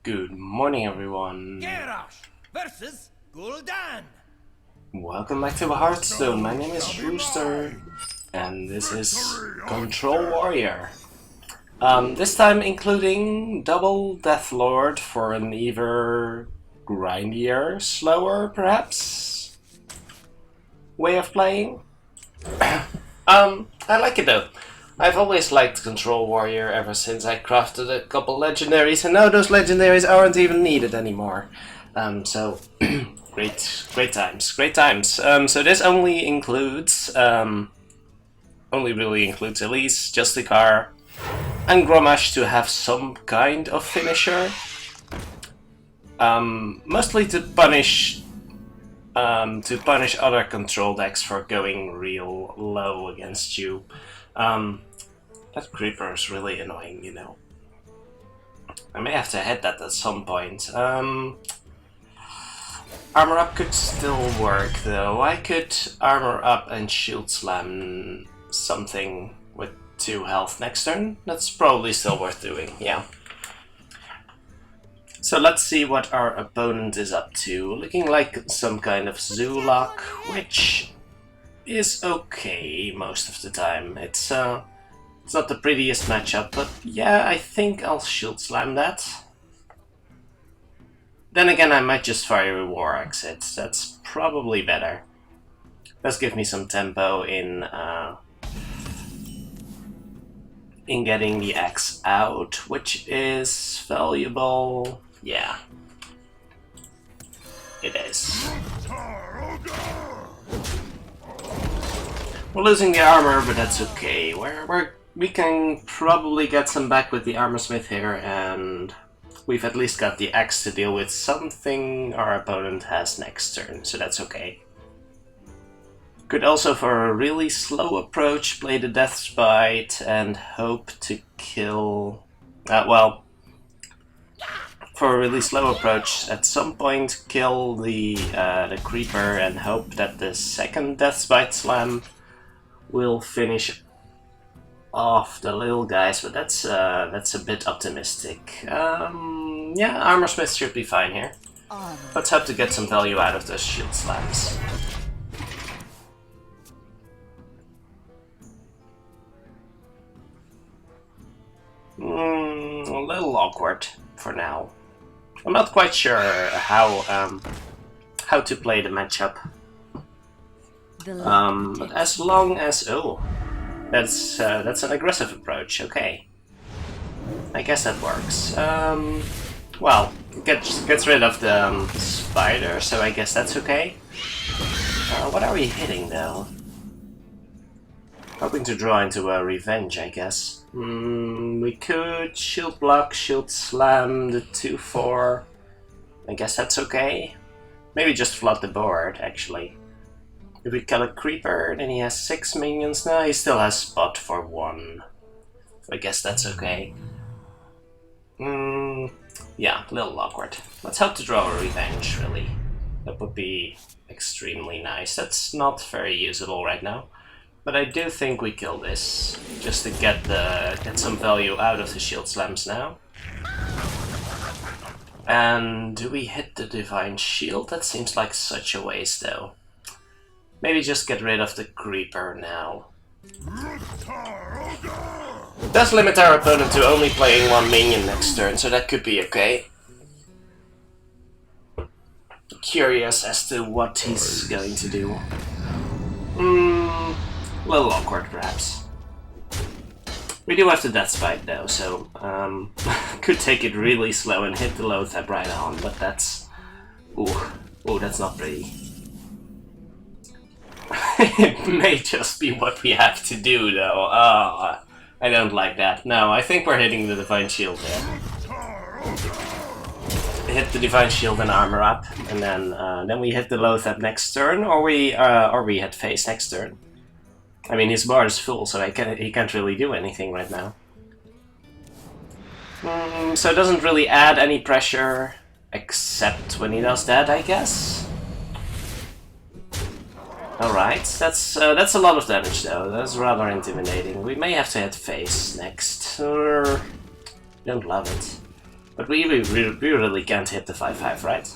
Good morning, everyone. Garrosh versus Gul'dan. Welcome back to Hearthstone. My name is Rooster, and this is Control Warrior. This time including double Deathlord for an either grindier, slower, perhaps, way of playing. I like it though. I've always liked Control Warrior ever since I crafted a couple legendaries, and now those legendaries aren't even needed anymore. So great times. So this only includes, only really includes Elise, Justicar, and Grommash to have some kind of finisher. Mostly to punish other control decks for going real low against you. That creeper is really annoying, you know. I may have to hit that at some point. Armor up could still work though. I could armor up and shield slam something with 2 health next turn. That's probably still worth doing, yeah. So let's see what our opponent is up to. Looking like some kind of Warlock, which is okay most of the time. It's not the prettiest matchup, but yeah, I think I'll shield slam that. Then again, I might just fire a War Exit. That's probably better. Does give me some tempo in getting the X out, which is valuable. Yeah, it is. We're losing the armor, but that's okay. We can probably get some back with the armor smith here, and we've at least got the axe to deal with something our opponent has next turn, so that's okay. Could also, for a really slow approach, play the Death's Bite and hope to kill... well, for a really slow approach, at some point kill the creeper and hope that the second Death's Bite slam will finish off the little guys, but that's a bit optimistic. Yeah, Armor Smith should be fine here. Let's hope to get some value out of those shield slams. A little awkward for now. I'm not quite sure how to play the matchup. But as long as that's an aggressive approach. Okay, I guess that works. Well, gets rid of the spider, so I guess that's okay. What are we hitting though? Hoping to draw into a revenge, I guess. We could shield block, shield slam the 2/4. I guess that's okay. Maybe just flood the board, actually. If we kill a creeper, then he has 6 minions now. He still has spot for 1. So I guess that's okay. Yeah, a little awkward. Let's hope to draw a revenge, really. That would be extremely nice. That's not very usable right now. But I do think we kill this, just to get some value out of the shield slams now. And do we hit the Divine Shield? That seems like such a waste though. Maybe just get rid of the creeper now. It does limit our opponent to only playing 1 minion next turn, so that could be okay. Curious as to what he's going to do. A little awkward, perhaps. We do have the Death's Bite though, so could take it really slow and hit the low tap right on, but that's... Ooh, that's not pretty. It may just be what we have to do though. I don't like that. No, I think we're hitting the Divine Shield there. Hit the Divine Shield and armor up, and then we hit the low tap next turn, or we hit face next turn. I mean, his bar is full, so he can't really do anything right now. So it doesn't really add any pressure, except when he does that, I guess. Alright, that's a lot of damage though. That's rather intimidating. We may have to hit face next. Don't love it. But we really can't hit the 5/5, right?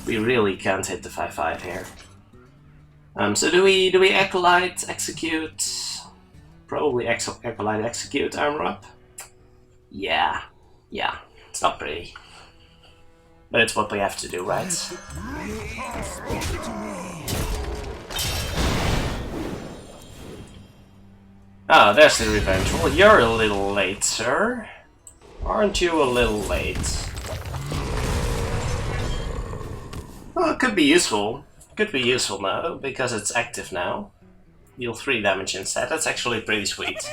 We really can't hit the 5/5 here. So do we Acolyte, Execute? Probably Acolyte, Execute, Armor Up? Yeah. It's not pretty. But it's what we have to do, right? Ah, there's the revenge. Well, you're a little late, sir. Aren't you a little late? Well, it could be useful. Could be useful now, because it's active now. Deal 3 damage instead. That's actually pretty sweet.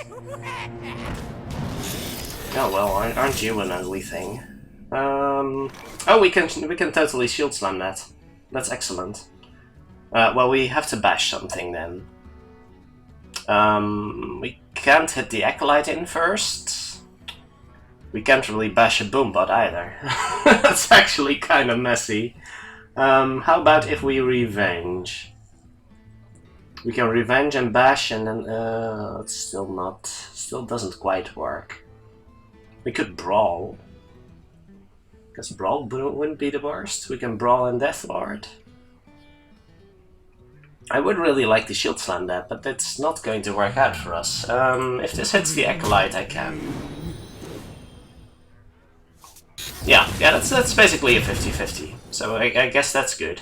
Oh well, aren't you an ugly thing? Oh, we can totally shield slam that. That's excellent. Well, we have to bash something then. We can't hit the Acolyte in first. We can't really bash a Boombot either. That's actually kind of messy. How about if we revenge? We can revenge and bash, and then it's still doesn't quite work. We could brawl, because brawl wouldn't be the worst. We can brawl and Deathlord. I would really like to shield slam that, but that's not going to work out for us. If this hits the Acolyte, I can. Yeah, that's basically a 50-50. So I guess that's good.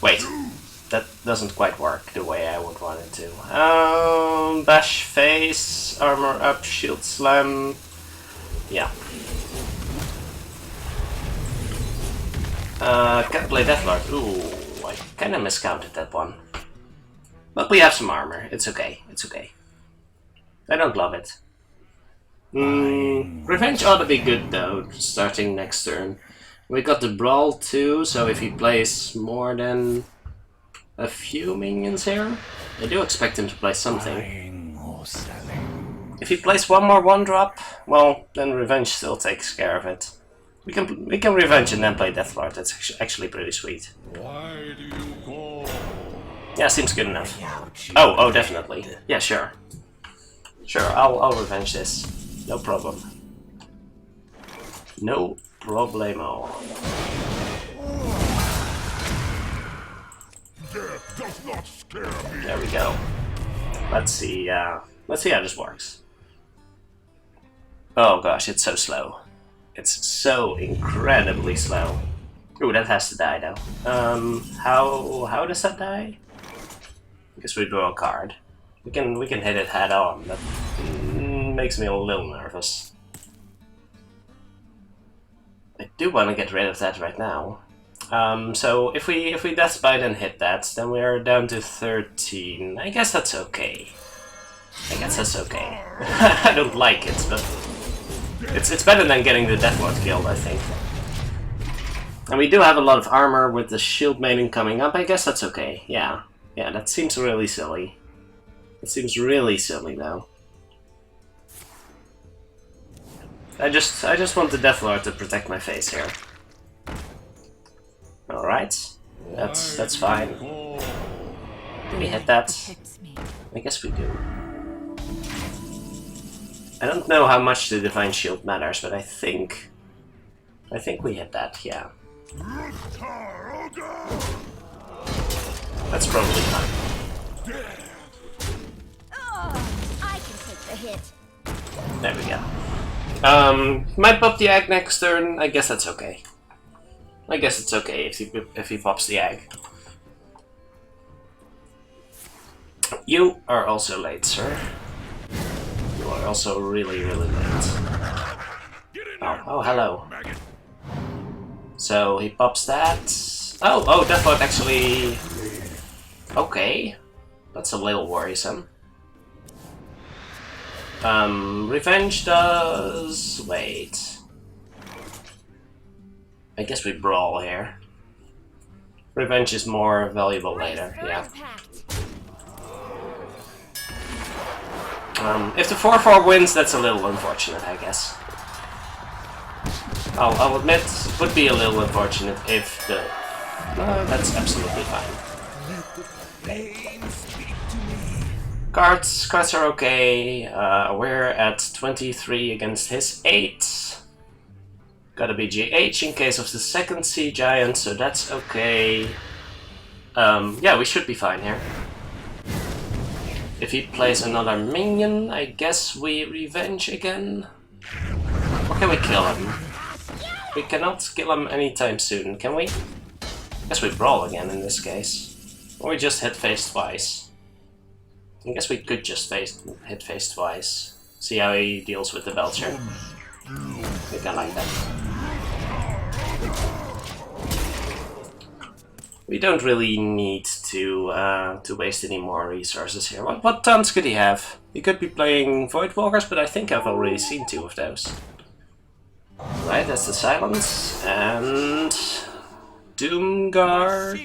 Wait, that doesn't quite work the way I would want it to. Bash face, armor up, shield slam. Yeah. Can't play Deathlord. Ooh, I kinda miscounted that one. But we have some armor. It's okay. It's okay. I don't love it. Revenge ought to be good though, starting next turn. We got the Brawl too, so if he plays more than a few minions here, I do expect him to play something. If he plays one more 1-drop, well, then Revenge still takes care of it. We can Revenge and then play Deathlord. That's actually pretty sweet. Why do you call? Yeah, seems good enough. Oh, definitely. Yeah, sure. Sure, I'll Revenge this. No problem. No problemo. Death does not scare me. There we go. Let's see how this works. Oh gosh, it's so slow. It's so incredibly slow. Ooh, that has to die though. How does that die? I guess we draw a card. We can hit it head on, but makes me a little nervous. I do want to get rid of that right now. So if we Deathbite and hit that, then we're down to 13. I guess that's okay. I don't like it, but it's better than getting the Deathlord killed, I think. And we do have a lot of armor with the Shield Maiden coming up. I guess that's okay. Yeah, that seems really silly. It seems really silly though. I just want the Deathlord to protect my face here. Alright. That's fine. Do we hit that? I guess we do. I don't know how much the Divine Shield matters, but I think we hit that, yeah. That's probably fine. I can take the hit. There we go. Might pop the egg next turn. I guess that's okay. I guess it's okay if he pops the egg. You are also late, sir. You are also really, really late. Oh, hello. So he pops that. Oh, Deathlord actually. Okay, that's a little worrisome. Revenge does... wait. I guess we brawl here. Revenge is more valuable later, yeah. If the 4/4 wins, that's a little unfortunate, I guess. I'll admit, it would be a little unfortunate if the... no, that's absolutely fine. Cards are okay. We're at 23 against his 8. Gotta be GH in case of the second Sea Giant, so that's okay. Yeah, we should be fine here. If he plays another minion, I guess we revenge again. Or can we kill him? We cannot kill him anytime soon, can we? I guess we brawl again in this case. Or we just hit face twice. I guess we could just hit face twice. See how he deals with the Belcher. I think I like that. We don't really need to waste any more resources here. What taunts could he have? He could be playing Voidwalkers, but I think I've already seen 2 of those. Right, that's the Silence, and Doomguard.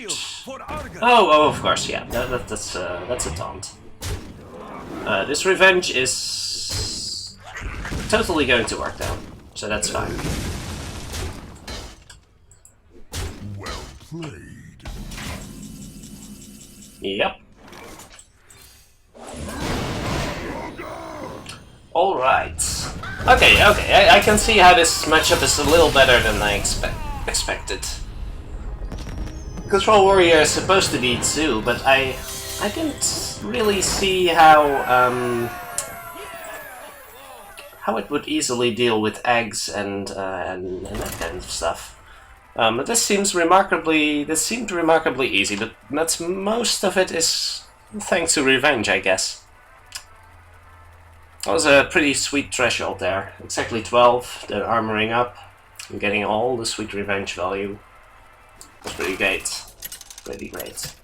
Oh, of course, yeah, that's a taunt. This revenge is totally going to work though, so that's fine. Well played. Yep. Alright. Okay, I can see how this matchup is a little better than I expected. Control Warrior is supposed to be 2, but I didn't really see how it would easily deal with eggs and that kind of stuff. But this seemed remarkably easy, but that's most of it is thanks to revenge, I guess. That was a pretty sweet threshold there. Exactly 12, then armoring up, and getting all the sweet revenge value. That's pretty great. Pretty great.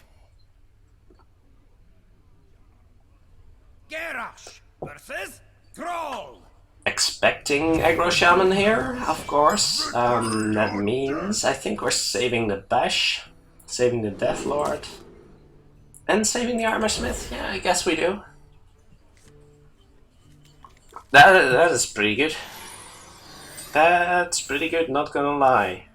Garrosh versus Troll. Expecting Aggro Shaman here, of course. That means I think we're saving the Bash, saving the Deathlord, and saving the Armorsmith. Yeah, I guess we do. That is pretty good. That's pretty good, not gonna lie.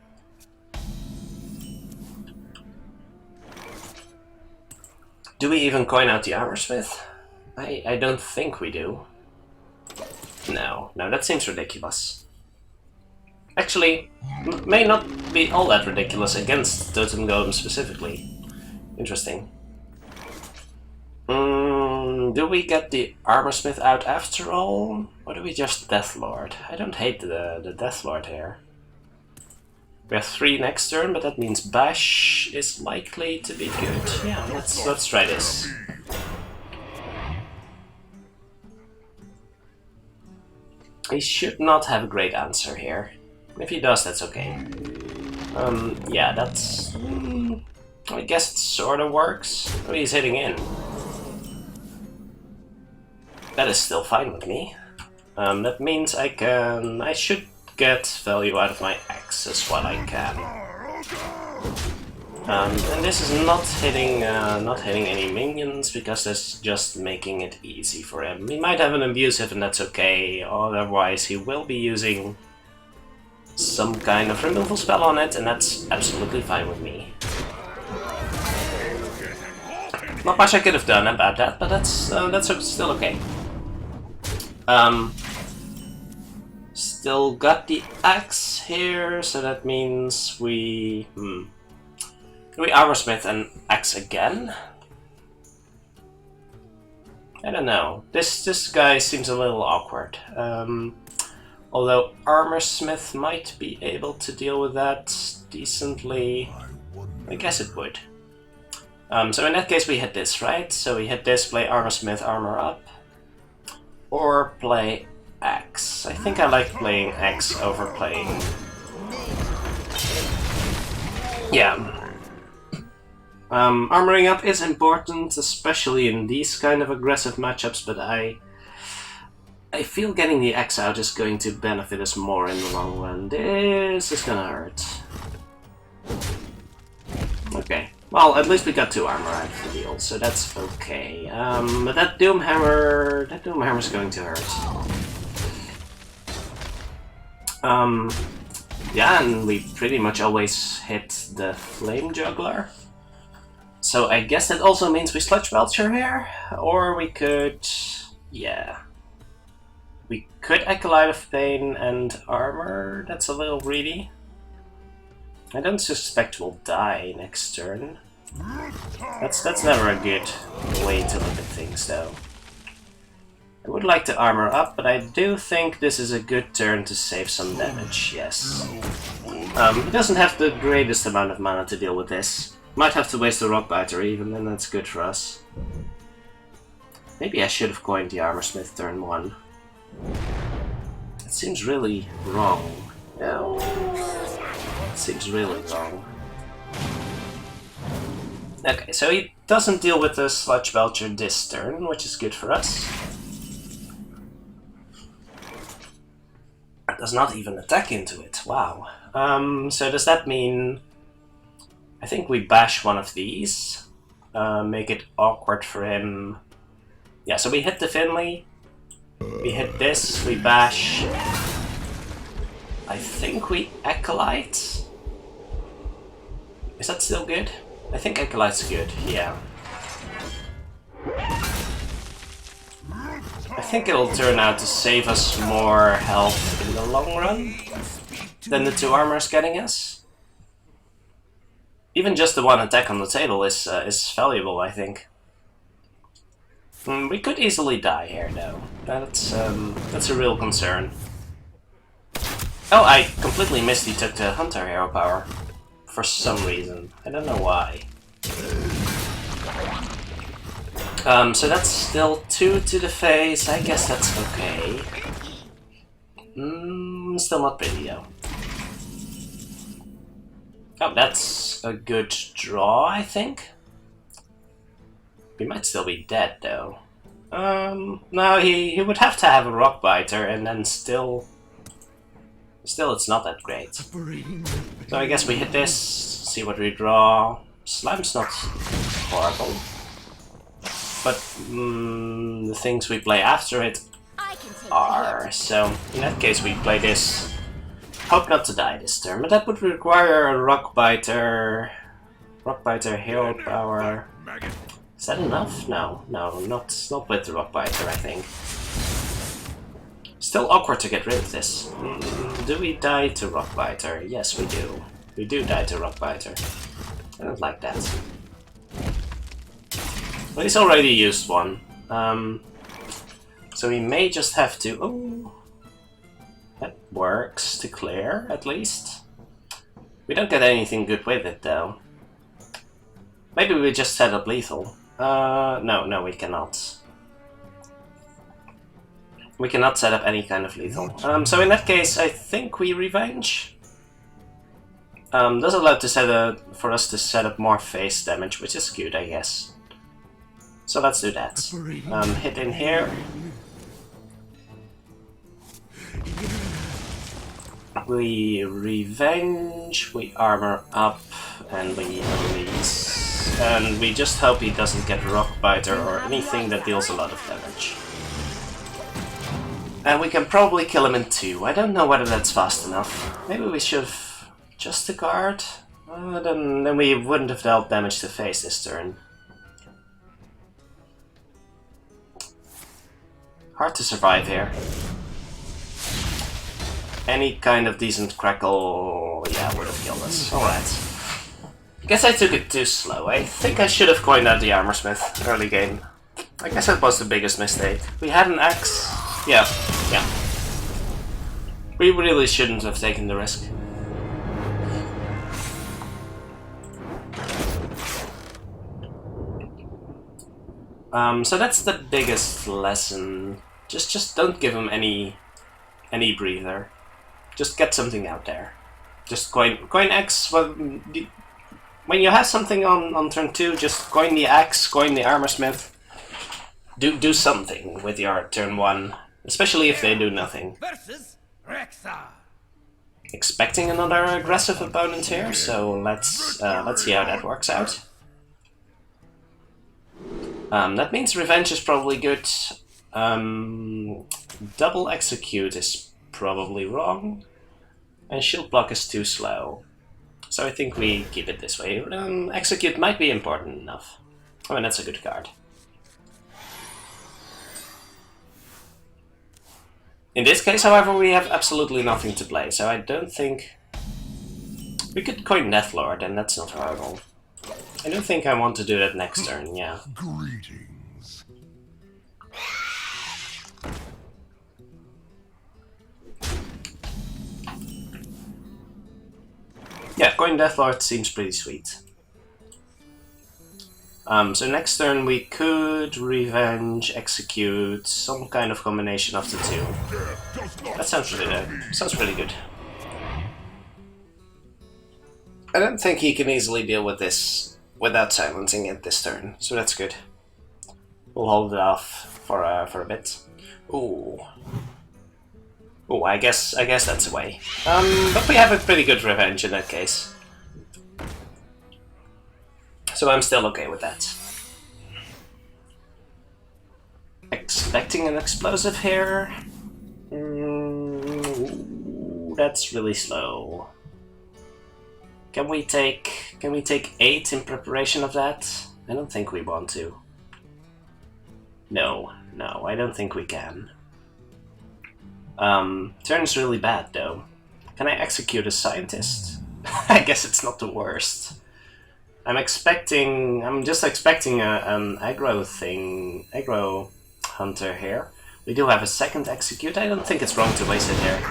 Do we even coin out the Armorsmith? I don't think we do. No, that seems ridiculous. Actually, may not be all that ridiculous against Totem Golem specifically. Interesting. Do we get the Armorsmith out after all? Or do we just Deathlord? I don't hate the Deathlord here. We have 3 next turn, but that means Bash is likely to be good. Yeah, let's try this. He should not have a great answer here. If he does, that's okay. Yeah, that's... I guess it sorta works. Oh, he's hitting in. That is still fine with me. That means I should get value out of my axe as what I can. And this is not hitting any minions because that's just making it easy for him. He might have an abusive and that's okay, otherwise he will be using some kind of removal spell on it, and that's absolutely fine with me. Not much I could have done about that, but that's still okay. Still got the axe here, so that means we Armorsmith and axe again? I don't know. This guy seems a little awkward. Although Armorsmith might be able to deal with that decently. I guess it would. So in that case we hit this, right? So we hit this, play Armorsmith, armor up. Or play axe. I think I like playing axe over playing... Yeah. Armoring up is important, especially in these kind of aggressive matchups, but I feel getting the axe out is going to benefit us more in the long run. This is gonna hurt. Okay. Well, at least we got 2 armor out of the deal, so that's okay. But that Doomhammer's going to hurt. Yeah, and we pretty much always hit the Flame Juggler. So I guess that also means we Sludge Belcher here, or we could... yeah. We could Acolyte of Pain and Armor, that's a little greedy. I don't suspect we'll die next turn. That's never a good way to look at things though. I would like to armor up, but I do think this is a good turn to save some damage, yes. He doesn't have the greatest amount of mana to deal with this. Might have to waste a Rockbiter even, and that's good for us. Maybe I should have coined the Armorsmith turn 1. It seems really wrong. No. It seems really wrong. Okay, so he doesn't deal with the Sludge Belcher this turn, which is good for us. Does not even attack into it, wow. So does that mean... I think we bash one of these, make it awkward for him. Yeah, so we hit the Finley, we hit this, we bash. I think we Acolyte. Is that still good? I think Acolyte's good, yeah. I think it'll turn out to save us more health in the long run than the 2 armors getting us. Even just the 1 attack on the table is valuable, I think. We could easily die here, though. That's a real concern. Oh, I completely missed he took the Hunter Hero Power. For some reason. I don't know why. So that's still 2 to the face. I guess that's okay. Still not pretty, though. Oh, that's a good draw, I think. We might still be dead, though. No, he would have to have a Rockbiter, and then still it's not that great. So I guess we hit this, see what we draw. Slime's not horrible. But the things we play after it are. So in that case we play this. Hope not to die this turn, but that would require a Rockbiter. Rockbiter Hero Power. Is that enough? No, not with the Rockbiter, I think. Still awkward to get rid of this. Do we die to Rockbiter? Yes, we do. We do die to Rockbiter. I don't like that. Well, he's already used one. So we may just have to... Oh, that works to clear, at least. We don't get anything good with it, though. Maybe we just set up lethal. No, we cannot. We cannot set up any kind of lethal. So in that case, I think we revenge. Does allow to for us to set up more face damage, which is good, I guess. So let's do that. Hit in here. We revenge, we armor up, and we release. And we just hope he doesn't get Rockbiter or anything that deals a lot of damage. And we can probably kill him in 2. I don't know whether that's fast enough. Maybe we should have just a card. Then we wouldn't have dealt damage to face this turn. Hard to survive here. Any kind of decent crackle, yeah, would have killed us. Alright. Guess I took it too slow. I think I should have coined out the Armorsmith early game. I guess that was the biggest mistake. We had an axe. Yeah. We really shouldn't have taken the risk. So that's the biggest lesson. Just don't give him any breather. Just get something out there. Just coin X. When you have something on turn 2, just coin the axe, coin the Armorsmith. Do something with your turn 1, especially if they do nothing. Expecting another aggressive opponent here, so let's see how that works out. That means revenge is probably good. Double execute is probably wrong, and shield block is too slow. So I think we keep it this way. Execute might be important enough. I mean, that's a good card. In this case, however, we have absolutely nothing to play, so I don't think... We could coin Deathlord, and that's not horrible. I don't think I want to do that next turn, yeah. Greetings. Yeah, coin Deathlord seems pretty sweet. So next turn we could revenge, execute, some kind of combination of the two. That sounds really good. I don't think he can easily deal with this without silencing it this turn, so that's good. We'll hold it off for a bit. Ooh. Ooh, I guess that's a way. But we have a pretty good revenge in that case. So I'm still okay with that. Expecting an explosive here? That's really slow. Can we take 8 in preparation of that? I don't think we want to. No, I don't think we can. Turn's really bad though. Can I execute a scientist? I guess it's not the worst. I'm just expecting an aggro hunter here. We do have a second execute. I don't think it's wrong to waste it here.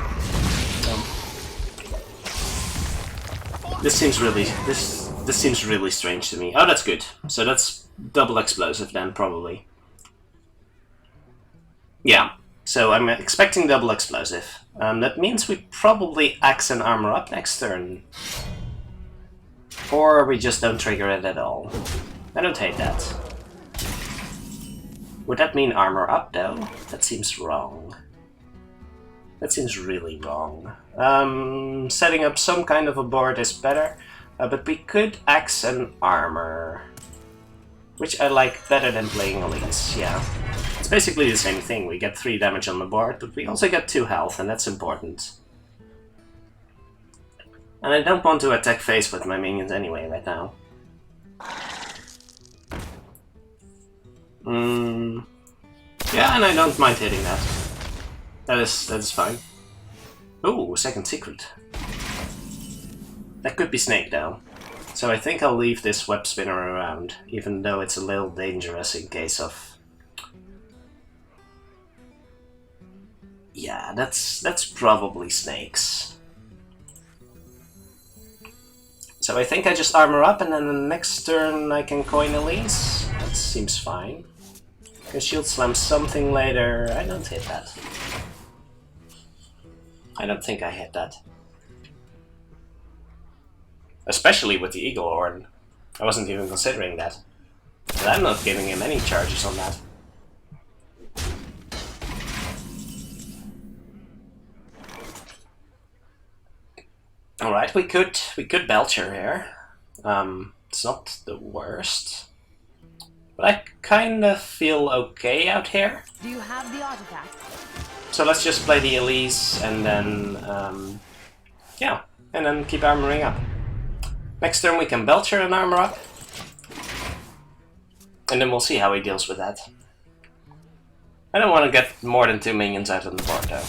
This seems really strange to me. Oh, that's good. So that's double explosive then, probably. Yeah. So I'm expecting double explosive. That means we probably axe and armor up next turn. Or we just don't trigger it at all. I don't hate that. Would that mean armor up though? That seems wrong. That seems really wrong. Setting up some kind of a board is better, but we could axe and armor. Which I like better than playing Elise, yeah. It's basically the same thing. We get 3 damage on the board, but we also get 2 health, and that's important. And I don't want to attack face with my minions anyway right now. Yeah, and I don't mind hitting that. That is fine. Ooh, second secret. That could be Snake though. So I think I'll leave this web spinner around, even though it's a little dangerous in case of... Yeah, that's probably Snakes. So I think I just armor up and then the next turn I can coin Elise. That seems fine. Can shield slam something later. I don't hit that. I don't think I hit that. Especially with the Eagle Horn. I wasn't even considering that. But I'm not giving him any charges on that. Alright, we could Belcher here. It's not the worst. But I kinda feel okay out here. Do you have the artifact? So let's just play the Elise and then, yeah, and then keep armoring up. Next turn we can Belcher and armor up. And then we'll see how he deals with that. I don't want to get more than 2 minions out on the board though.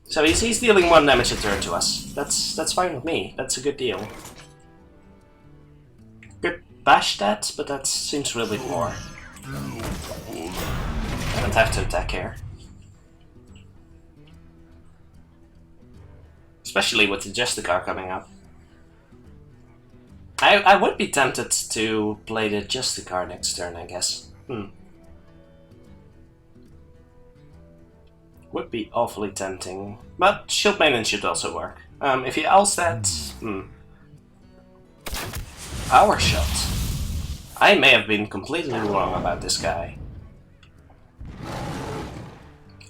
So he's dealing 1 damage a turn to us. That's fine with me. That's a good deal. Could bash that, but that seems really poor. I don't have to attack here. Especially with the Justicar coming up. I would be tempted to play the Justicar next turn, I guess. Would be awfully tempting. But Shield Maiden should also work. If you else that... Power Shot. I may have been completely wrong about this guy.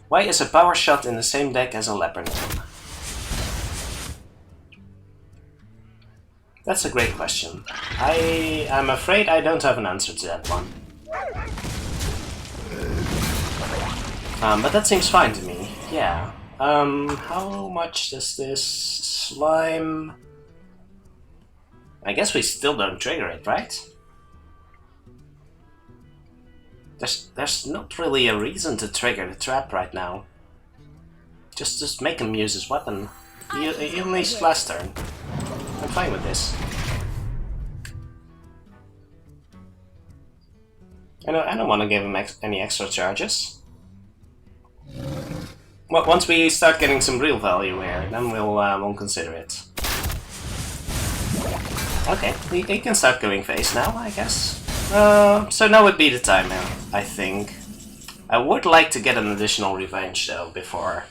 Why is a Power Shot in the same deck as a Leopard? That's a great question. I'm afraid I don't have an answer to that one. But that seems fine to me, yeah. How much does this slime... I guess we still don't trigger it, right? There's not really a reason to trigger the trap right now. Just make him use his weapon. He unleashed last turn. I'm fine with this. I don't want to give him any extra charges. Well, once we start getting some real value here, then we'll consider it. Okay, he can start going face now, I guess. So now would be the time now, I think. I would like to get an additional revenge though before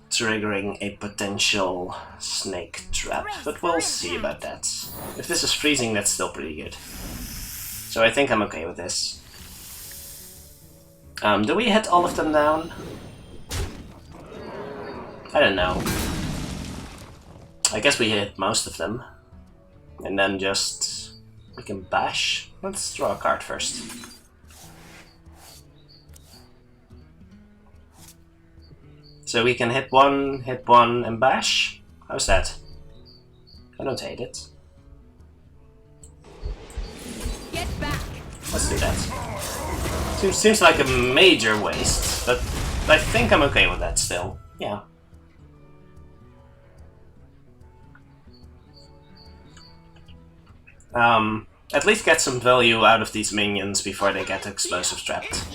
triggering a potential snake trap, but we'll see about that. If this is freezing, that's still pretty good. So I think I'm okay with this. Do we hit all of them down? I don't know. I guess we hit most of them. And then just... we can bash. Let's draw a card first. So we can hit one, and bash? How's that? I don't hate it. Get back. Let's do that. Seems like a major waste, but I think I'm okay with that still. Yeah. At least get some value out of these minions before they get explosive trapped.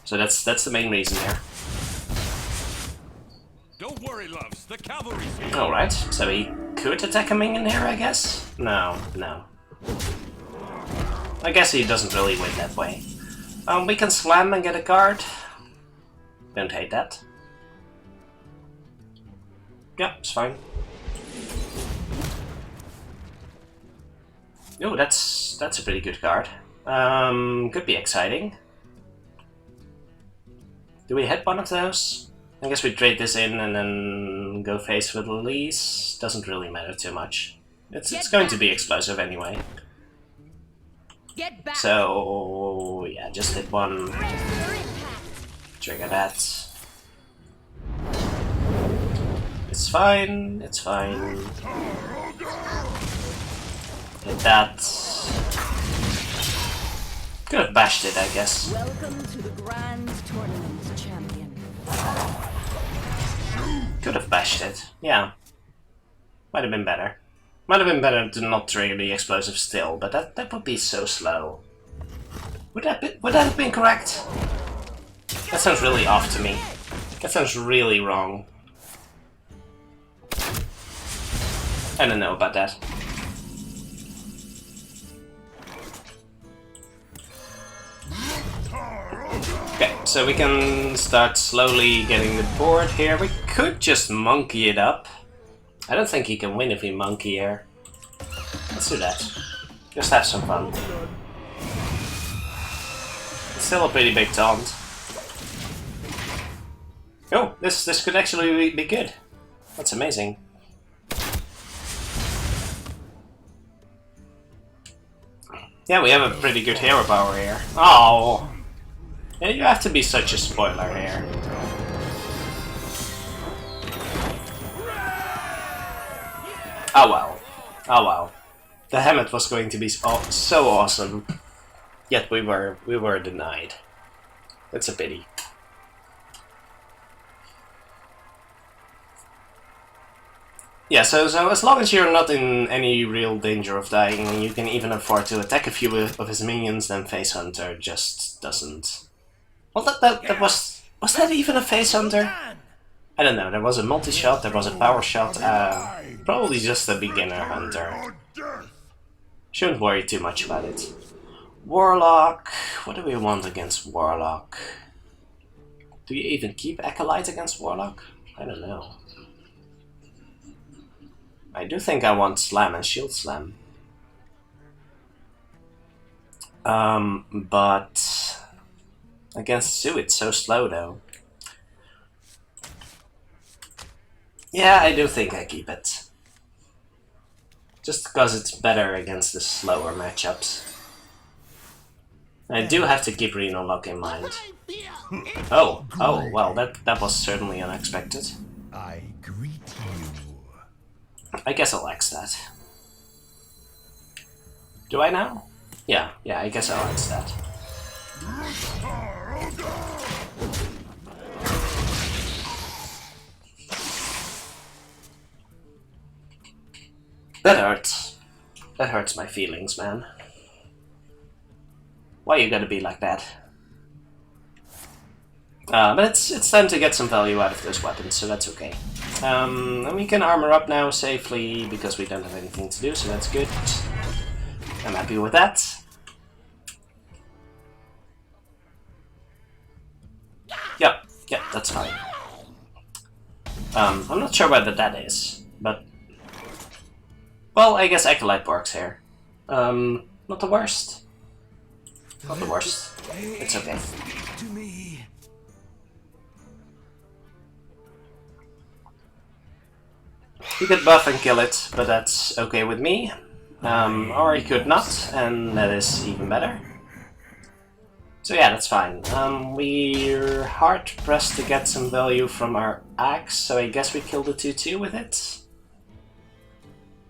So that's the main reason here. Don't worry, loves. The cavalry's here. Alright, so he could attack a minion here, I guess? No. I guess he doesn't really win that way. We can slam and get a card. Don't hate that. Yeah, it's fine. Oh, that's a pretty good card. Could be exciting. Do we hit one of those? I guess we trade this in and then go face with release. Doesn't really matter too much. It's going to be explosive anyway. Get back. So yeah, just hit one. Trigger that. It's fine. It's fine. Hit that. Could have bashed it, I guess. Welcome to the grand tournament, champion. Could have bashed it, yeah. Might have been better. Might have been better to not trigger the explosive still, but that would be so slow. Would that have been correct? That sounds really off to me. That sounds really wrong. I don't know about that. Okay, so we can start slowly getting the board here. We could just monkey it up. I don't think he can win if we monkey here. Let's do that. Just have some fun. It's still a pretty big taunt. Oh, this could actually be good. That's amazing. Yeah, we have a pretty good hero power here. Oh, yeah, you have to be such a spoiler here. Oh well. Oh well. The Hammett was going to be so awesome, yet we were denied. That's a pity. Yeah, so as long as you're not in any real danger of dying, and you can even afford to attack a few of his minions, then Face Hunter just doesn't. Well, that was that even a Face Hunter? I don't know. There was a multi-shot, there was a power shot. Probably just a beginner hunter. Shouldn't worry too much about it. Warlock. What do we want against Warlock? Do you even keep Acolyte against Warlock? I don't know. I do think I want Slam and Shield Slam. But against Sue it's so slow though. Yeah, I do think I keep it. Just because it's better against the slower matchups. I do have to keep Reno Lock in mind. Oh, well, that was certainly unexpected. I greet you. I guess I'll X that. Do I now? Yeah, I guess I'll X that. That hurts. That hurts my feelings, man. Why you gotta be like that? But it's time to get some value out of those weapons, so that's okay. And we can armor up now safely because we don't have anything to do, so that's good. I'm happy with that. Yep, that's fine. I'm not sure whether that is, but... Well, I guess Acolyte works here. Not the worst. Not the worst. It's okay. To me. He could buff and kill it, but that's okay with me. Or he could not, and that is even better. So yeah, that's fine. We're hard pressed to get some value from our axe, so I guess we kill the 2/2 with it.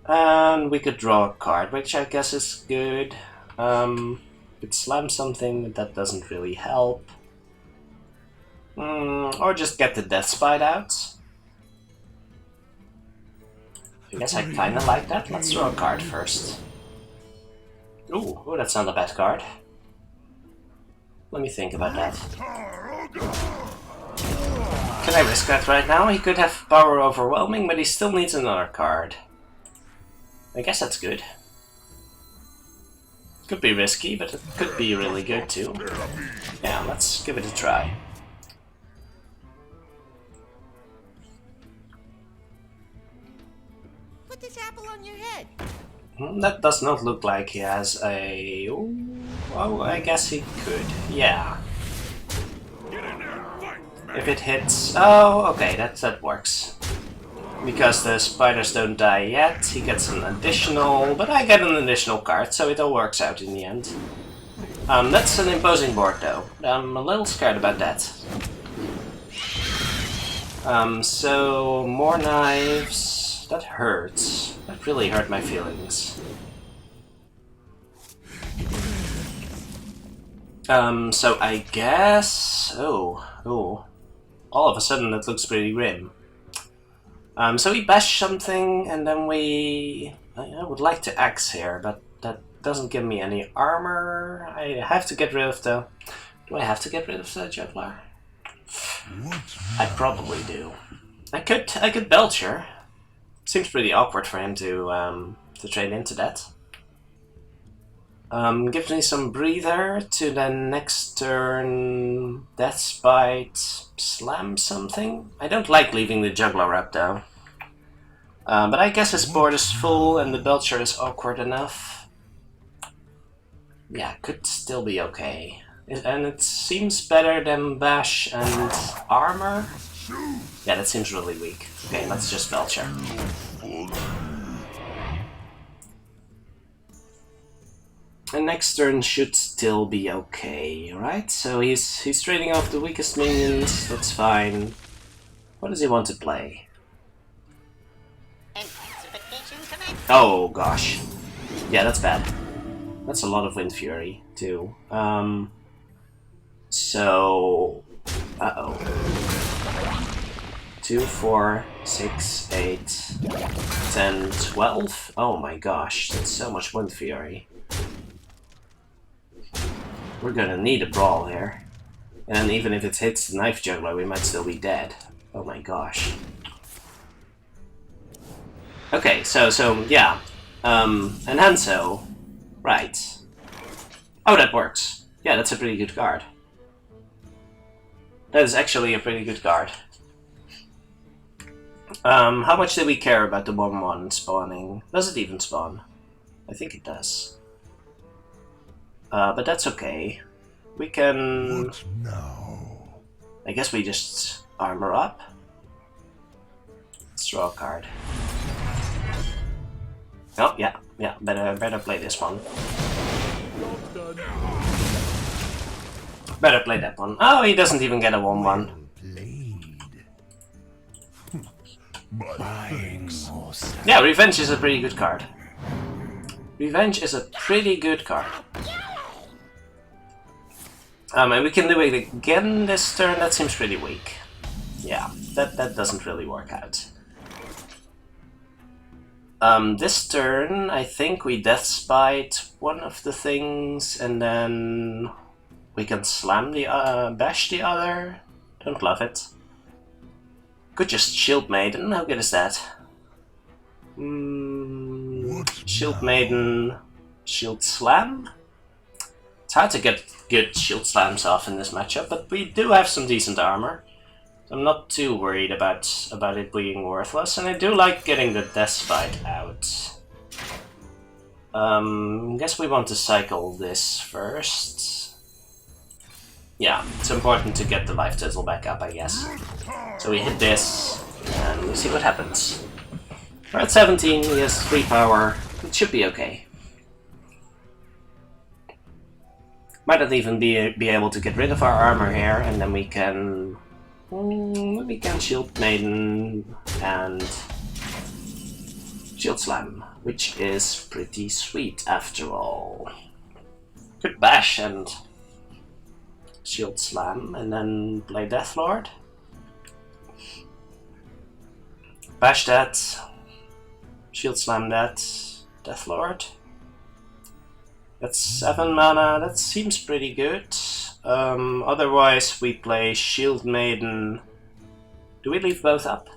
And we could draw a card, which I guess is good. Could slam something, but that doesn't really help. Or just get the Death Spite out. I guess I kinda like that. Let's draw a card first. Ooh, that's not a bad card. Let me think about that. Can I risk that right now? He could have Power Overwhelming, but he still needs another card. I guess that's good. Could be risky, but it could be really good too. Yeah, let's give it a try. Put this apple on your head. That does not look like he has a... Oh, I guess he could. Yeah. If it hits... Oh, okay, that works. Because the spiders don't die yet, he gets an additional... But I get an additional card, so it all works out in the end. That's an imposing board, though. I'm a little scared about that. So... More knives... That hurts. That really hurt my feelings. So I guess... Oh. All of a sudden that looks pretty grim. So we bash something, and then we... I would like to axe here, but that doesn't give me any armor. I have to get rid of the... Do I have to get rid of the juggler? I probably do. I could Belcher. Seems pretty awkward for him to trade into that. Gives me some breather to the next turn. Death Spite, slam something. I don't like leaving the juggler up though. But I guess his board is full and the Belcher is awkward enough. Yeah, could still be okay. And it seems better than bash and armor. Yeah, that seems really weak. Okay, let's just Belcher. And next turn should still be okay, right? So he's trading off the weakest minions, that's fine. What does he want to play? Oh gosh. Yeah, that's bad. That's a lot of Wind Fury, too. So... Uh-oh. 2, 4, 6, 8, 10, 12? Oh my gosh, that's so much Wind Fury. We're gonna need a brawl here. And even if it hits the Knife Juggler, we might still be dead. Oh my gosh. Okay, so yeah. And Hanzo. Right. Oh, that works. Yeah, that's a pretty good card. That is actually a pretty good card. How much do we care about the 1/1 spawning? Does it even spawn? I think it does. But that's okay. We can... What now? I guess we just armor up. Let's draw a card. Oh, yeah, better play this one. Better play that one. Oh, he doesn't even get a 1-1. Well played. But thanks. Yeah, Revenge is a pretty good card. Revenge is a pretty good card. And we can do it again this turn. That seems pretty weak. Yeah, that doesn't really work out. This turn, I think we Death Spite one of the things, and then we can slam the bash the other. Don't love it. Could just Shield Maiden. How good is that? Shield Maiden, Shield Slam. It's hard to get good Shield Slams off in this matchup, but we do have some decent armor. So I'm not too worried about it being worthless, and I do like getting the Death Spite out. Guess we want to cycle this first. Yeah, it's important to get the life total back up, I guess. So we hit this, and we see what happens. We're at 17, he has 3 power, it should be okay. Might not even be able to get rid of our armor here, and then we can Shield Maiden and Shield Slam, which is pretty sweet after all. Could bash and Shield Slam and then play Deathlord. Bash that, Shield Slam that, Deathlord. That's 7 mana, that seems pretty good. Otherwise we play Shield Maiden. Do we leave both up?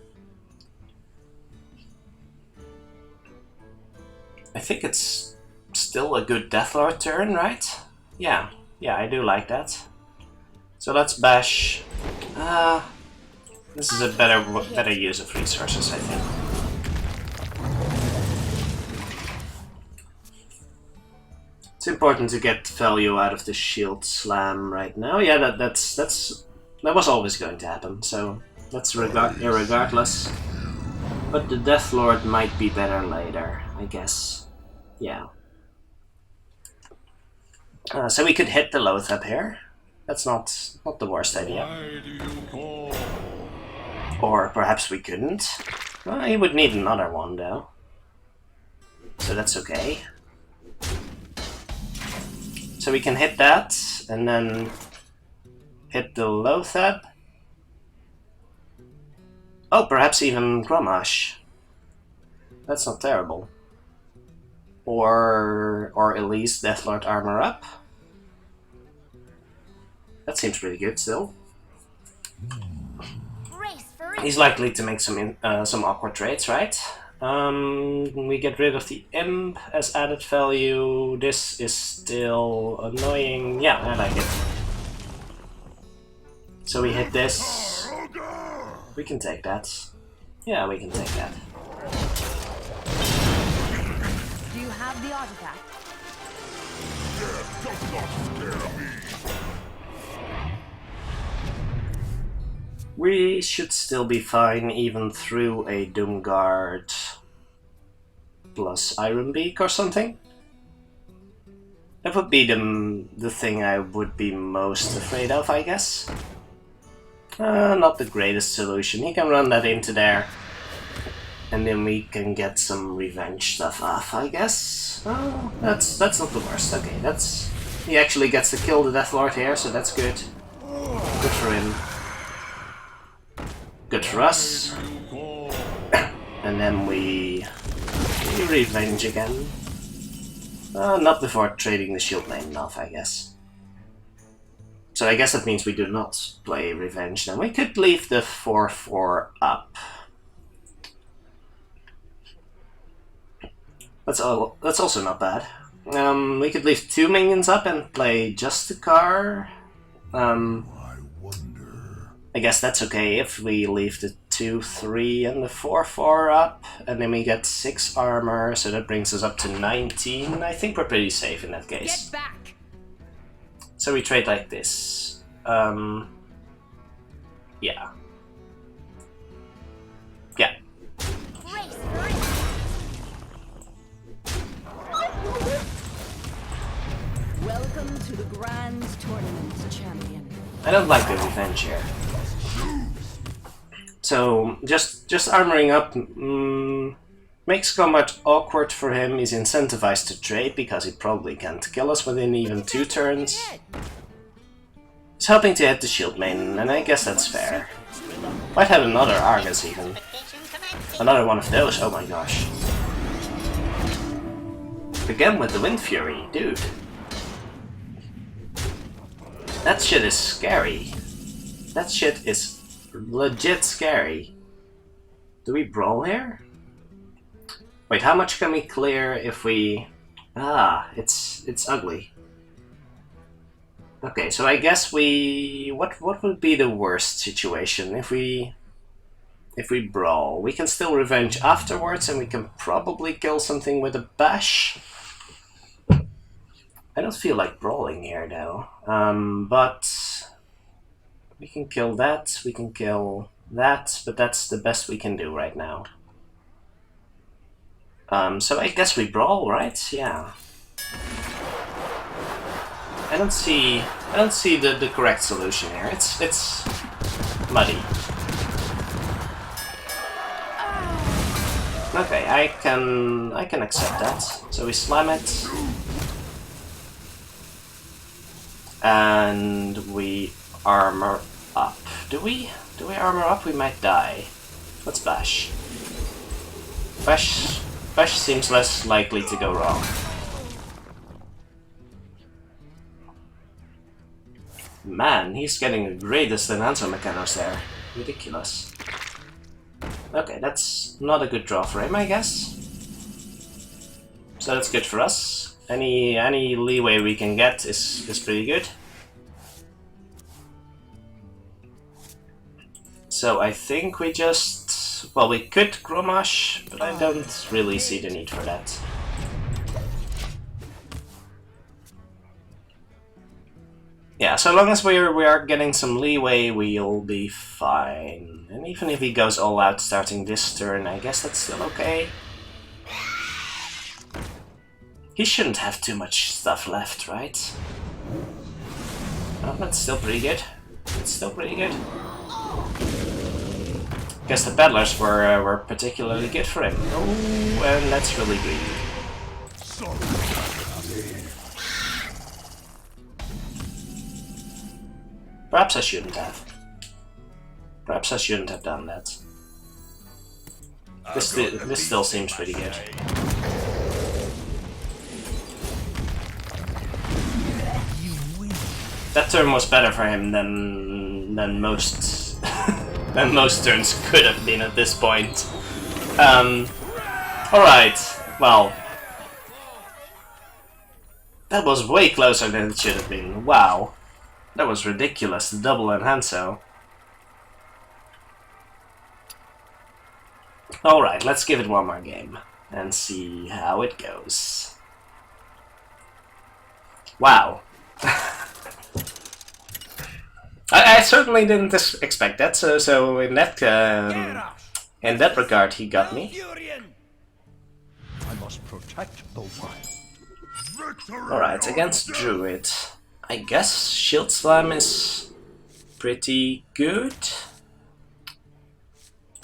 I think it's still a good Deathlord turn, right? Yeah, I do like that. So let's bash. This is a better use of resources, I think. It's important to get value out of the Shield Slam right now. Yeah, that was always going to happen, so that's irregardless. But the Deathlord might be better later, I guess. Yeah. So we could hit the Loatheb here. That's not the worst idea. Or perhaps we couldn't. Well, he would need another one though. So that's okay. So we can hit that, and then hit the Loatheb. Oh, perhaps even Grommash. That's not terrible. Or at least Deathlord armor up. That seems pretty good still. He's likely to make some awkward trades, right? We get rid of the Imp as added value. This is still annoying. Yeah, I like it. So we hit this. We can take that. Yeah, we can take that. Do you have the artifact? We should still be fine even through a Doomguard plus Iron Beak or something. That would be the thing I would be most afraid of, I guess. Not the greatest solution. He can run that into there. And then we can get some revenge stuff off, I guess. Oh, that's not the worst. Okay, he actually gets to kill the Deathlord here, so that's good. Good for him. Good for us. And then we revenge again. Not before trading the Shield Maiden off, I guess. So I guess that means we do not play revenge then. We could leave the 4/4 up. That's also not bad. We could leave 2 minions up and play just the car. I guess that's okay if we leave the 2/3 and the 4/4 up, and then we get 6 armor, so that brings us up to 19. I think we're pretty safe in that case. Get back. So we trade like this. Yeah. Yeah. Welcome to the Grand this tournament's champion. I don't like the revenge here. So just armoring up makes combat awkward for him. He's incentivized to trade because he probably can't kill us within even 2 turns. He's hoping to hit the shield main, and I guess that's fair. Might have another Argus even. Another one of those, oh my gosh. Again with the Wind Fury, dude. That shit is scary. That shit is legit scary. Do we brawl here? Wait, how much can we clear if we... Ah, it's ugly. Okay, so I guess we... What would be the worst situation if we brawl? We can still revenge afterwards, and we can probably kill something with a bash. I don't feel like brawling here though, but we can kill that, we can kill that, but that's the best we can do right now. So I guess we brawl, right? Yeah. I don't see the correct solution here. It's muddy. Okay, I can accept that. So we slam it. And we armor up. Do we armor up? We might die. Let's bash. Bash seems less likely to go wrong. Man, he's getting the greatest enhancer mechanos there. Ridiculous. Okay, that's not a good draw for him, I guess. So that's good for us. Any leeway we can get is pretty good. So I think we just... Well, we could Gromash, but I don't really see the need for that. Yeah, so long as we are getting some leeway, we'll be fine. And even if he goes all out starting this turn, I guess that's still okay. He shouldn't have too much stuff left, right? Oh, that's still pretty good. It's still pretty good. Guess the Peddlers were particularly good for him. Oh, and that's really greedy. Perhaps I shouldn't have. Perhaps I shouldn't have done that. This still seems pretty good. That turn was better for him than most than most turns could have been at this point. Alright, well, that was way closer than it should have been. Wow, that was ridiculous. The double enhancer. Alright, let's give it one more game and see how it goes. Wow. I certainly didn't expect that, so in that regard he got me. I must protect the wild. Alright, against Druid. I guess Shield Slam is pretty good.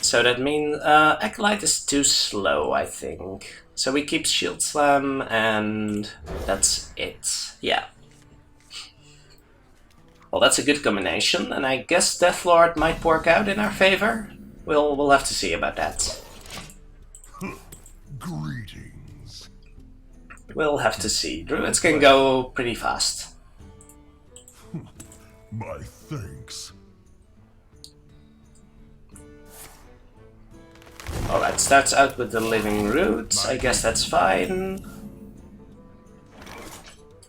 So that means Acolyte is too slow, I think. So we keep Shield Slam and that's it. Yeah. Well, that's a good combination, and I guess Deathlord might work out in our favor. We'll have to see about that. Greetings. We'll have to see. Druids can go pretty fast. My thanks. Alright, starts out with the Living Roots. I guess that's fine.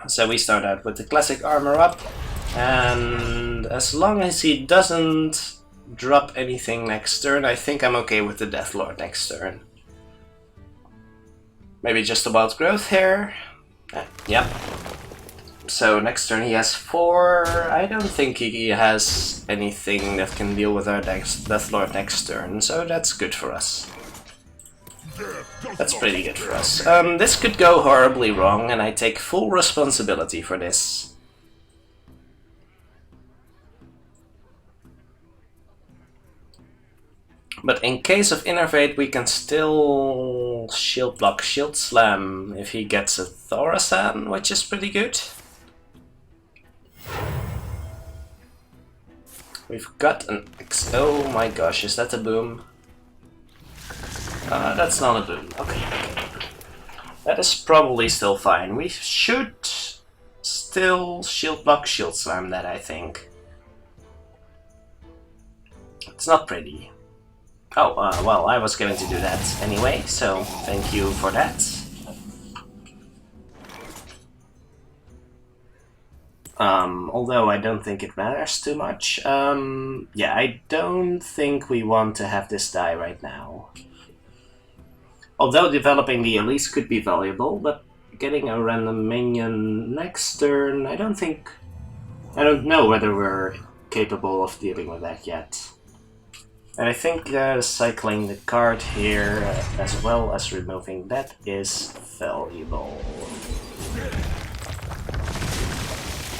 So we start out with the classic armor up. And as long as he doesn't drop anything next turn, I think I'm okay with the Deathlord next turn. Maybe just a Wild Growth here. Yep. So next turn he has 4. I don't think he has anything that can deal with our Deathlord next turn, so that's good for us. That's pretty good for us. This could go horribly wrong, and I take full responsibility for this. But in case of Innervate, we can still shield block, shield slam if he gets a Thorasan, which is pretty good. We've got an oh my gosh, is that a boom? That's not a boom. Okay. That is probably still fine. We should still shield block, shield slam that, I think. It's not pretty. Oh, well, I was going to do that anyway, so thank you for that. Although I don't think it matters too much. Yeah, I don't think we want to have this die right now. Although developing the Elise could be valuable, but getting a random minion next turn, I don't know whether we're capable of dealing with that yet. And I think cycling the card here, as well as removing that, is valuable.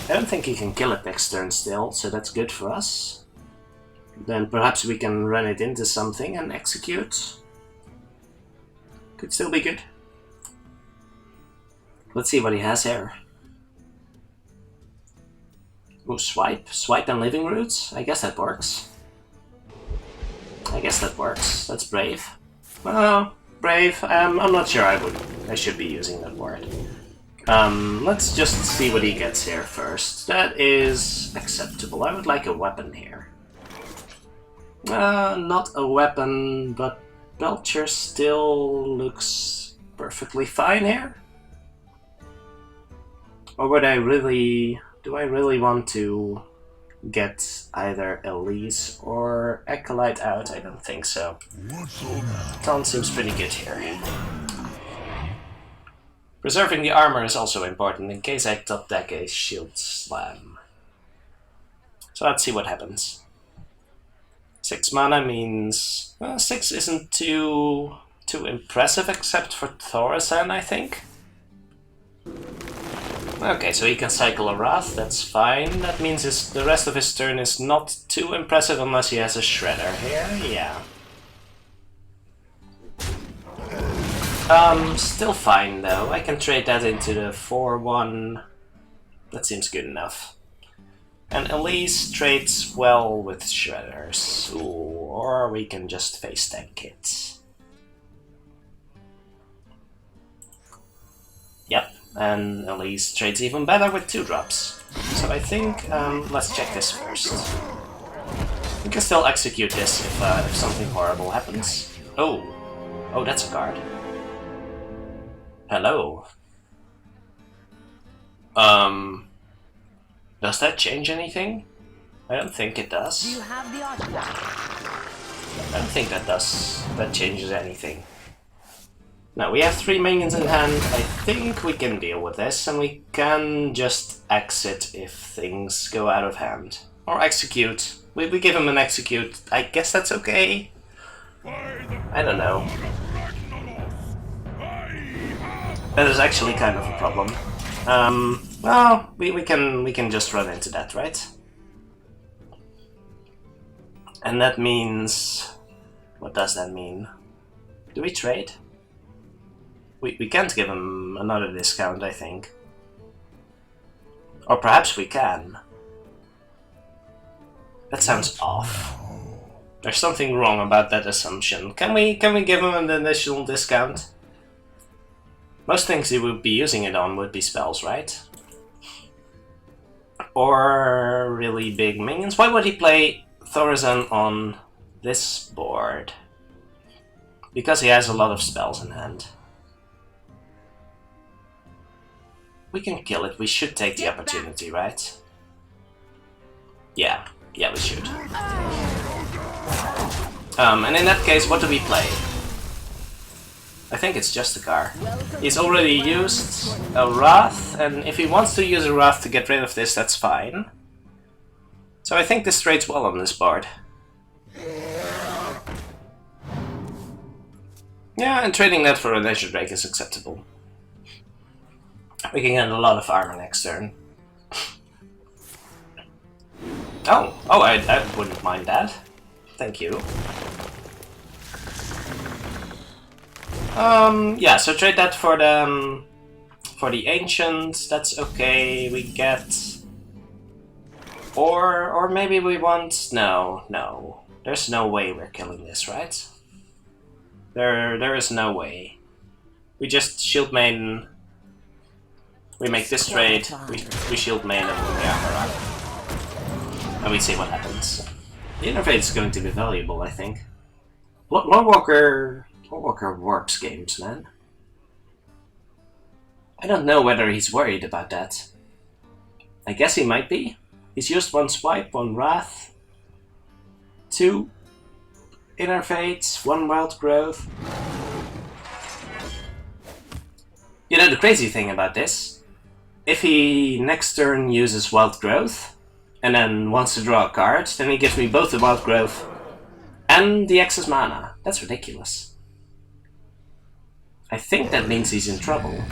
I don't think he can kill it next turn still, so that's good for us. Then perhaps we can run it into something and execute. Could still be good. Let's see what he has here. Ooh, swipe. Swipe and living roots? I guess that works. That's brave. Oh, brave. I'm not sure I should be using that word. Let's just see what he gets here first. That is acceptable. I would like a weapon here. Not a weapon, but Belcher still looks perfectly fine here. Or would I really... do I really want to get either Elise or Acolyte out? I don't think so. Taunt seems pretty good here. Preserving the armor is also important in case I top deck a shield slam. So let's see what happens. 6 mana means 6 isn't too impressive except for Thorasan, I think. Okay, so he can cycle a Wrath, that's fine. That means the rest of his turn is not too impressive unless he has a Shredder here, yeah. Still fine though. I can trade that into the 4-1. That seems good enough. And Elise trades well with Shredders. Ooh, or we can just face tank it. Yep, and Elise trades even better with 2-drops. So I think, let's check this first. We can still execute this if something horrible happens. Oh, that's a card. Hello. Does that change anything? I don't think it does. Do you have the artifact? I don't think that changes anything. Now, we have 3 minions in hand. I think we can deal with this, and we can just exit if things go out of hand. Or execute. We give him an execute. I guess that's okay? I don't know. That is actually kind of a problem. Well, we can just run into that, right? And that means... what does that mean? Do we trade? We can't give him another discount, I think. Or perhaps we can. That sounds off. There's something wrong about that assumption. Can we give him an additional discount? Most things he would be using it on would be spells, right? Or really big minions. Why would he play Thorazan on this board? Because he has a lot of spells in hand. We can kill it. We should take the opportunity, right? Yeah, we should. And in that case, what do we play? I think it's just a car. He's already used a Wrath, and if he wants to use a Wrath to get rid of this, that's fine. So I think this trades well on this board. Yeah, and trading that for an Azure Drake is acceptable. We can get a lot of armor next turn. Oh, I wouldn't mind that. Thank you. Yeah, so trade that for the ancients. That's okay. We get, or maybe we want no. There's no way we're killing this, right? There is no way. We just shield main. We make this trade. We shield main and we armor up, and we see what happens. The interface is going to be valuable, I think. Lord Walker warps games, man. I don't know whether he's worried about that. I guess he might be. He's used 1 swipe, 1 wrath, 2 inner fates, 1 wild growth. You know the crazy thing about this? If he next turn uses wild growth and then wants to draw a card, then he gives me both the wild growth and the excess mana. That's ridiculous. I think that means he's in trouble.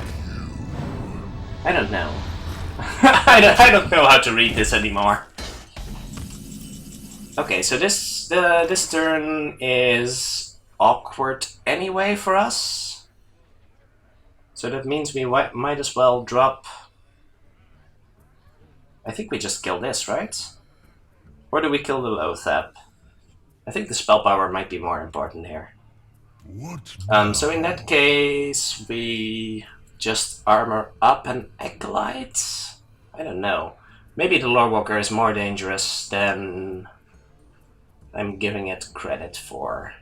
I don't know. I don't know how to read this anymore. Okay, so this turn is awkward anyway for us. So that means we might as well drop. I think we just kill this, right? Or do we kill the Lothap? I think the spell power might be more important here. So in that case, we just armor up an Acolyte? I don't know. Maybe the Lore Walker is more dangerous than I'm giving it credit for.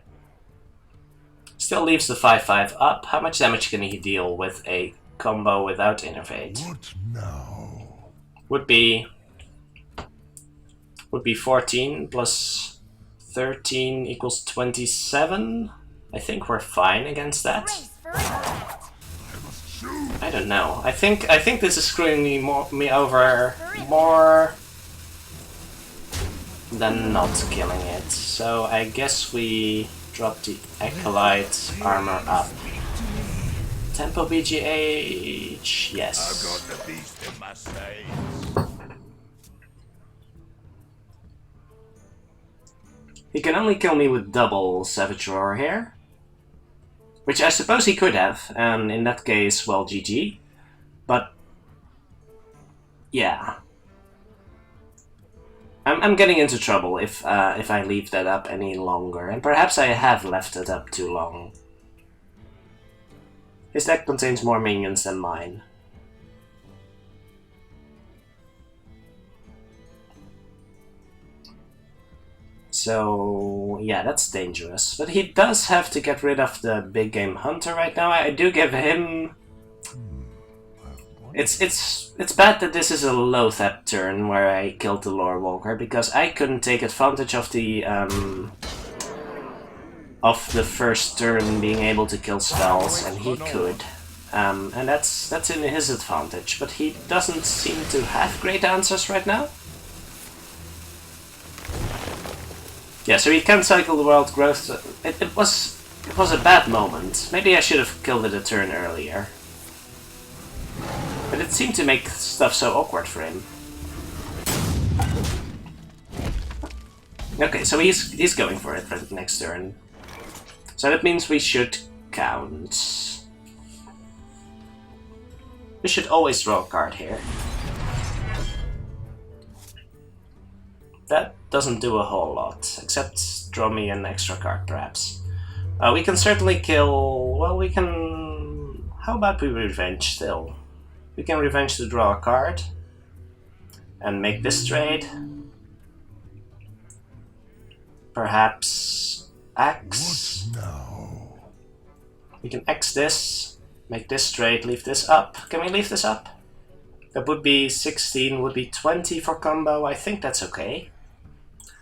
Still leaves the 5/5 up. How much damage can he deal with a combo without Innervate? What now? Would be 14 plus 13 equals 27. I think we're fine against that. I don't know. I think this is screwing me over more than not killing it. So I guess we drop the Acolyte armor up. Tempo BGH, yes. I've got the beast in my sights. He can only kill me with double Savage Roar here. Which I suppose he could have, and in that case, well, GG. But yeah, I'm getting into trouble if I leave that up any longer, and perhaps I have left it up too long. His deck contains more minions than mine. So yeah, that's dangerous. But he does have to get rid of the big game hunter right now. I do give him. It's bad that this is a Lothap turn where I killed the Lore Walker, because I couldn't take advantage of the first turn being able to kill spells, and he could. And that's in his advantage. But he doesn't seem to have great answers right now. Yeah, so he can cycle the Wild Growth. It was a bad moment. Maybe I should have killed it a turn earlier. But it seemed to make stuff so awkward for him. Okay, so he's going for it for the next turn. So that means we should count. We should always draw a card here. That doesn't do a whole lot, except draw me an extra card, perhaps. We can certainly kill... Well, we can... How about we revenge still? We can revenge to draw a card. And make this trade. Perhaps... X. What now? We can X this, make this trade, leave this up. Can we leave this up? That would be 16, would be 20 for combo. I think that's okay.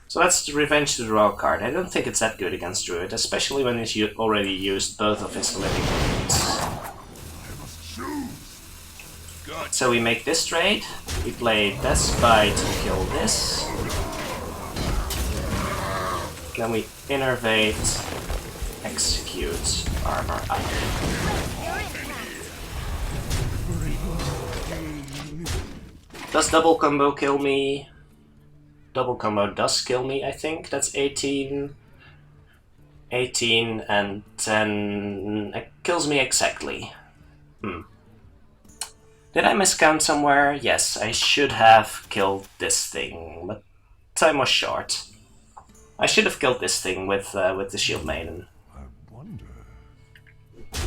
So that's revenge to draw a card. I don't think it's that good against Druid, especially when he's already used both of his living minions. So we make this trade. We play Despite to kill this. Then we innervate, execute, armor up. Does double combo kill me? Double combo does kill me, I think. That's 18. 18 and 10. It kills me exactly. Did I miscount somewhere? Yes, I should have killed this thing, but time was short. I should have killed this thing with the Shield Maiden. I wonder.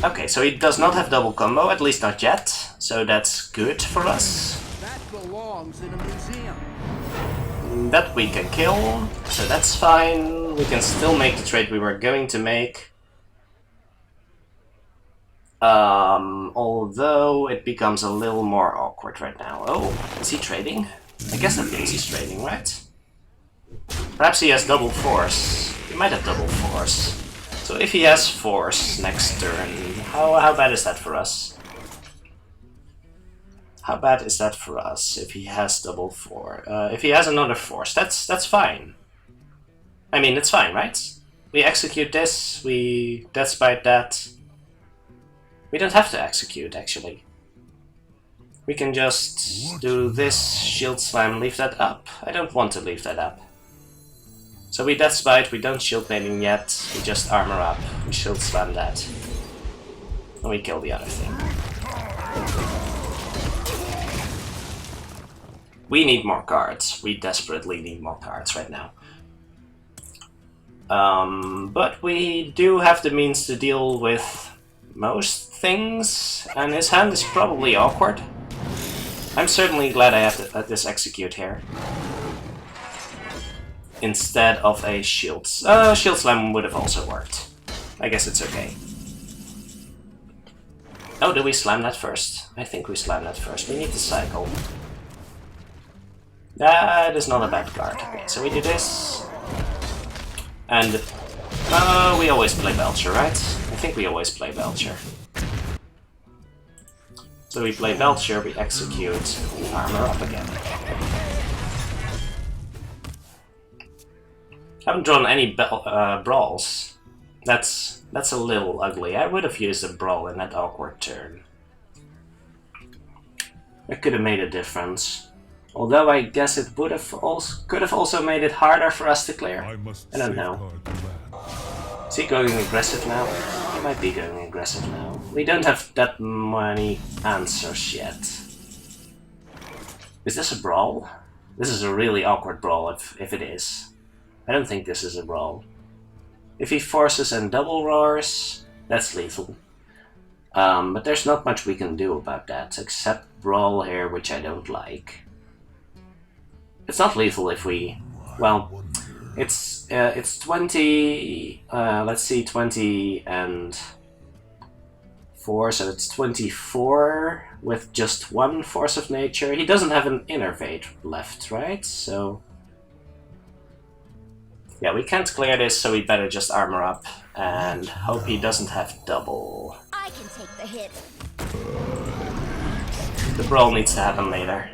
Okay, so he does not have double combo, at least not yet. So that's good for us. That belongs in a museum. That we can kill, so that's fine. We can still make the trade we were going to make. Although it becomes a little more awkward right now. Oh, is he trading? I guess that means he's trading, right? Perhaps he has double force. He might have double force. So if he has force next turn, how bad is that for us? How bad is that for us if he has double force? If he has another force, that's fine. I mean, it's fine, right? We execute this, we deathbite that. We don't have to execute, actually. We can just do this, shield slam, leave that up. I don't want to leave that up. So we deathbite, we don't shield maiden yet, we just armor up, we shield slam that. And we kill the other thing. We need more cards. We desperately need more cards right now. But we do have the means to deal with most things, and his hand is probably awkward. I'm certainly glad I have to let this execute here. Instead of a shield. Shield slam would have also worked. I guess it's okay. Oh, do we slam that first? I think we slam that first. We need to cycle. That is not a bad card. Okay, so we do this. And we always play Belcher, right? I think we always play Belcher. So we play Belcher, we execute, we armor up again. Haven't drawn any brawls. That's a little ugly. I would have used a brawl in that awkward turn. It could have made a difference. Although I guess it would have could have also made it harder for us to clear. I don't know. Is he going aggressive now? He might be going aggressive now. We don't have that many answers yet. Is this a brawl? This is a really awkward brawl if it is. I don't think this is a brawl. If he forces and double roars, that's lethal. But there's not much we can do about that, except brawl here, which I don't like. It's not lethal if we... well, it's 20... let's see, 20 and 4, so it's 24 with just one Force of Nature. He doesn't have an Innervate left, right? So... yeah, we can't clear this, so we better just armor up and hope he doesn't have double. I can take the hit. The brawl needs to happen later.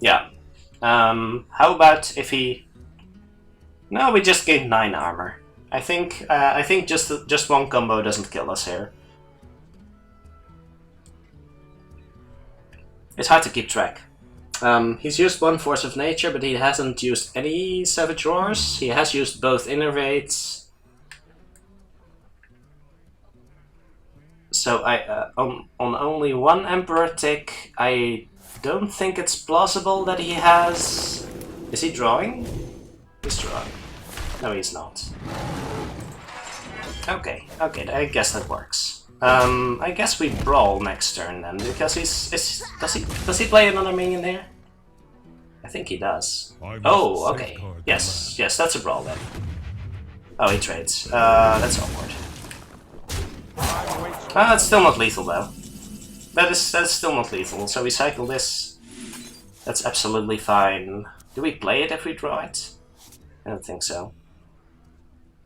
Yeah. How about if he... no, we just gained 9 armor. I think just one combo doesn't kill us here. It's hard to keep track. He's used one Force of Nature, but he hasn't used any Savage Roars. He has used both Innervates. So on only one Emperor tick, I don't think it's plausible that he has... is he drawing? He's drawing. No, he's not. Okay, I guess that works. I guess we brawl next turn then, because does he play another minion there? I think he does. Oh, okay. Yes, that's a brawl then. Oh, he trades. That's awkward. It's still not lethal though. That's still not lethal, so we cycle this. That's absolutely fine. Do we play it if we draw it? I don't think so.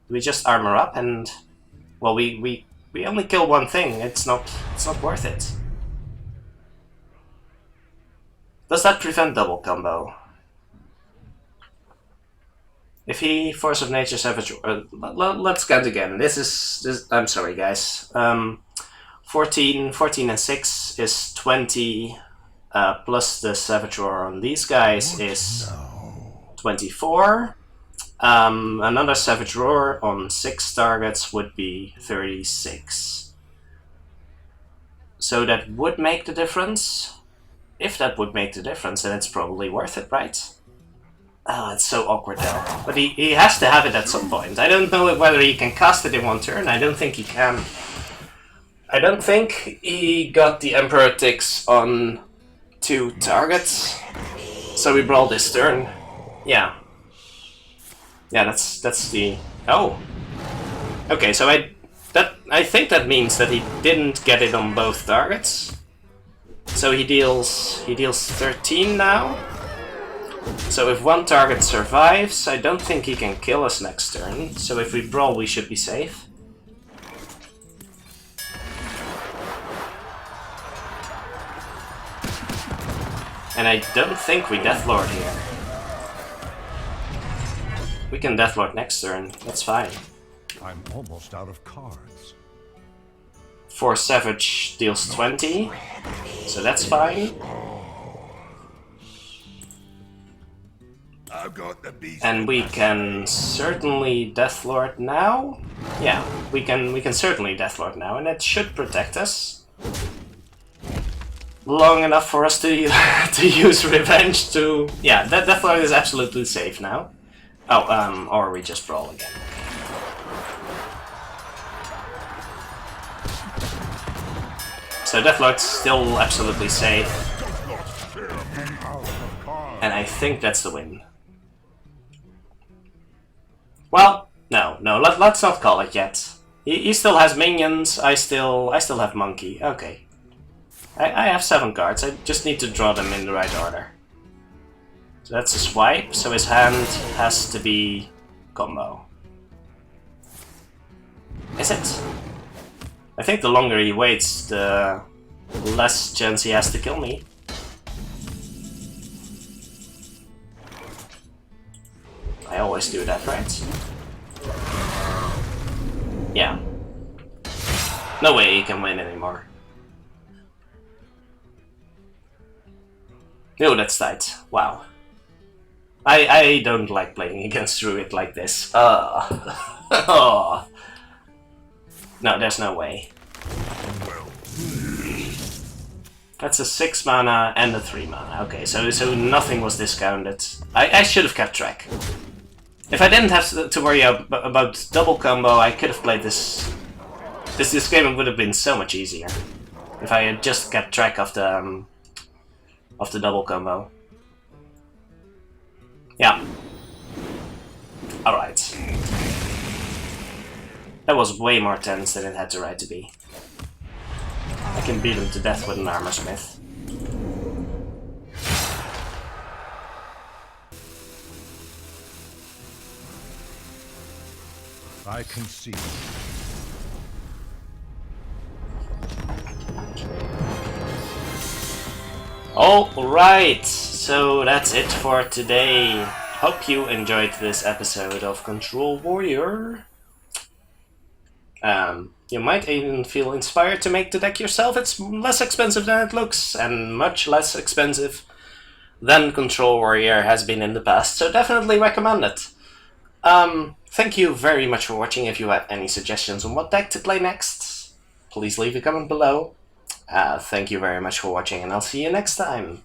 We just armor up and... well, we only kill one thing. It's not worth it. Does that prevent double combo? If he Force of Nature Savage... let's count again. This I'm sorry, guys. 14 and 6 is 20, plus the Savage Roar on these guys is 24. Another Savage Roar on 6 targets would be 36. So that would make the difference. If that would make the difference, then it's probably worth it, right? Oh, it's so awkward though. But he has to have it at some point. I don't know whether he can cast it in 1 turn. I don't think he can. I don't think he got the Emperor Ticks on 2 targets. So we brawl this turn. Yeah. Yeah, that's the... Oh! Okay, so I think that means that he didn't get it on both targets. So he deals 13 now. So if 1 target survives, I don't think he can kill us next turn. So if we brawl, we should be safe. And I don't think we Deathlord here. We can Deathlord next turn, that's fine. I'm almost out of cards. 4 Savage deals 20, so that's fine. I've got the beast. And we can certainly Deathlord now. Yeah, we can certainly Deathlord now, and it should protect us. Long enough for us to to use Revenge to... Yeah, that Deathlord is absolutely safe now. Oh, or we just brawl again. So Deathlord's still absolutely safe. And I think that's the win. Well, no, let's not call it yet. He still has minions, I still have Monkey. Okay. I have 7 cards, I just need to draw them in the right order. So that's a swipe, so his hand has to be combo. Is it? I think the longer he waits, the less chance he has to kill me. I always do that, right? Yeah. No way he can win anymore. Oh, that's tight. Wow. I don't like playing against Druid like this. Oh. No, there's no way. That's a 6 mana and a 3 mana. Okay, so nothing was discounted. I should have kept track. If I didn't have to worry about double combo, I could have played this. This game would have been so much easier if I had just kept track of the double combo. Yeah. Alright. That was way more tense than it had the right to be. I can beat him to death with an armor smith. I can see. Alright, so that's it for today. Hope you enjoyed this episode of Control Warrior. You might even feel inspired to make the deck yourself. It's less expensive than it looks, and much less expensive than Control Warrior has been in the past, so definitely recommend it. Thank you very much for watching. If you have any suggestions on what deck to play next, please leave a comment below. Thank you very much for watching, and I'll see you next time.